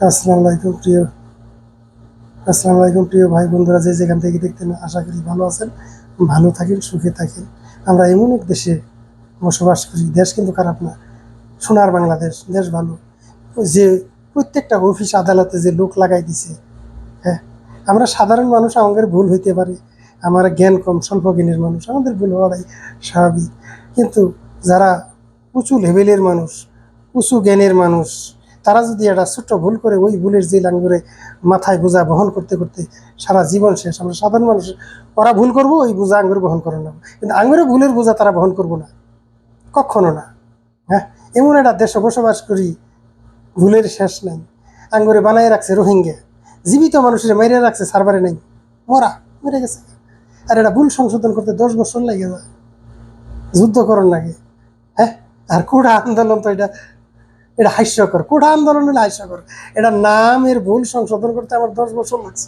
আসসালামু আলাইকুম প্রিয় ভাই বন্ধুরা, যে যেখান থেকে দেখতেন আশা করি ভালো আছেন, ভালো থাকেন, সুখে থাকেন। আমরা এমন এক দেশে বসবাস করি, দেশ কিন্তু খারাপ না, সোনার বাংলাদেশ, দেশ ভালো। যে প্রত্যেকটা অফিস আদালতে যে লোক লাগাই দিছে, হ্যাঁ, আমরা সাধারণ মানুষ, আমাদের ভুল হইতে পারে, আমার জ্ঞান কম, স্বল্প জ্ঞানের মানুষ, আমাদের ভুল হওয়াটাই স্বাভাবিক। কিন্তু যারা উঁচু লেভেলের মানুষ, উঁচু জ্ঞানের মানুষ, তারা যদি একটা ছোট্ট ভুল করে, ওই ভুলের যে আঙ্গুরে মাথায় বোঝা বহন করতে করতে সারা জীবন শেষ। আমরা সাধারণ মানুষ, ওরা ভুল করবো, ওই বোঝা আঙ্গুরে বহন করে না, কিন্তু আঙ্গুরে ভুলের বোঝা তারা বহন করবো না, কখনো না। হ্যাঁ, এমন একটা দেশে বসবাস করি, ভুলের শেষ নাই। আঙ্গুরে বানাই রাখছে রোহিঙ্গা, জীবিত মানুষের মেরে রাখছে, সার্ভারে নেই, মরা, মেরে গেছে। আর এটা ভুল সংশোধন করতে 10 বছর লেগে যায়, যুদ্ধ করার লাগে। হ্যাঁ, আর কোটা আন্দোলন তো এটা এটা হাস্যকর। কোটা আন্দোলন হলে হাস্যকর, এটা নামের ভুল সংশোধন করতে আমার 10 বছর লাগছে।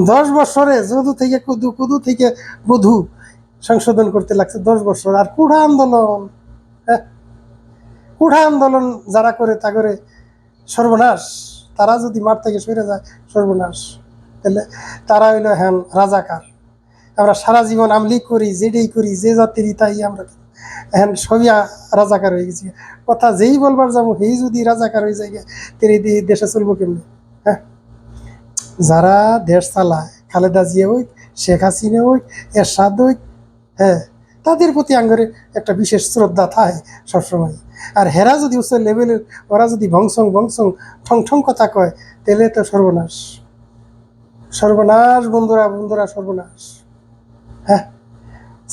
10 বছরে যদু থেকে কুদু, কুদু থেকে বধূ সংশোধন করতে লাগছে 10 বছর। আর কোটা আন্দোলন, হ্যাঁ, কোটা আন্দোলন যারা করে তা করে সর্বনাশ। তারা যদি মাঠ থেকে সরে যায়, সর্বনাশ। তাহলে তারা হইলো হ্যাঁ রাজাকার। আমরা সারা জীবন আমলি করি, যেটাই করি, যে জাতির তাই আমরা এখন সবই রাজাকার হয়ে গেছি। কথা যেই বলবার যাবো, সেই যদি রাজাকার হয়ে যায়, তিনি দেশে চলবো কেমনি? হ্যাঁ, যারা দেশ চালায়, খালেদা জিয়া হোক, শেখ হাসিনা হোক, এরশাদ হোক, হ্যাঁ, তাদের প্রতি আঙ্গরে একটা বিশেষ শ্রদ্ধা থাকে সবসময়। আর হেরা যদি উচ্চ লেভেলের, ওরা যদি ভংসং ভংসং ঠং ঠং কথা কয়, তাহলে তো সর্বনাশ, সর্বনাশ বন্ধুরা, বন্ধুরা, সর্বনাশ। হ্যাঁ,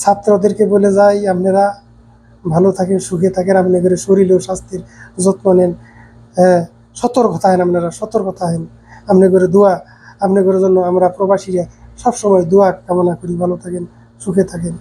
ছাত্রদেরকে বলে যাই, আপনারা ভালো থাকেন, সুখে থাকেন, আপনাদের শরীর ও স্বাস্থ্যের যত্ন নেন। হ্যাঁ, সতর্ক থাকেন, আপনারা সতর্ক থাকেন। আপনাদের দোয়া, আপনাদের জন্য আমরা প্রবাসীরা সবসময় দোয়া কামনা করি। ভালো থাকেন, সুখে থাকেন।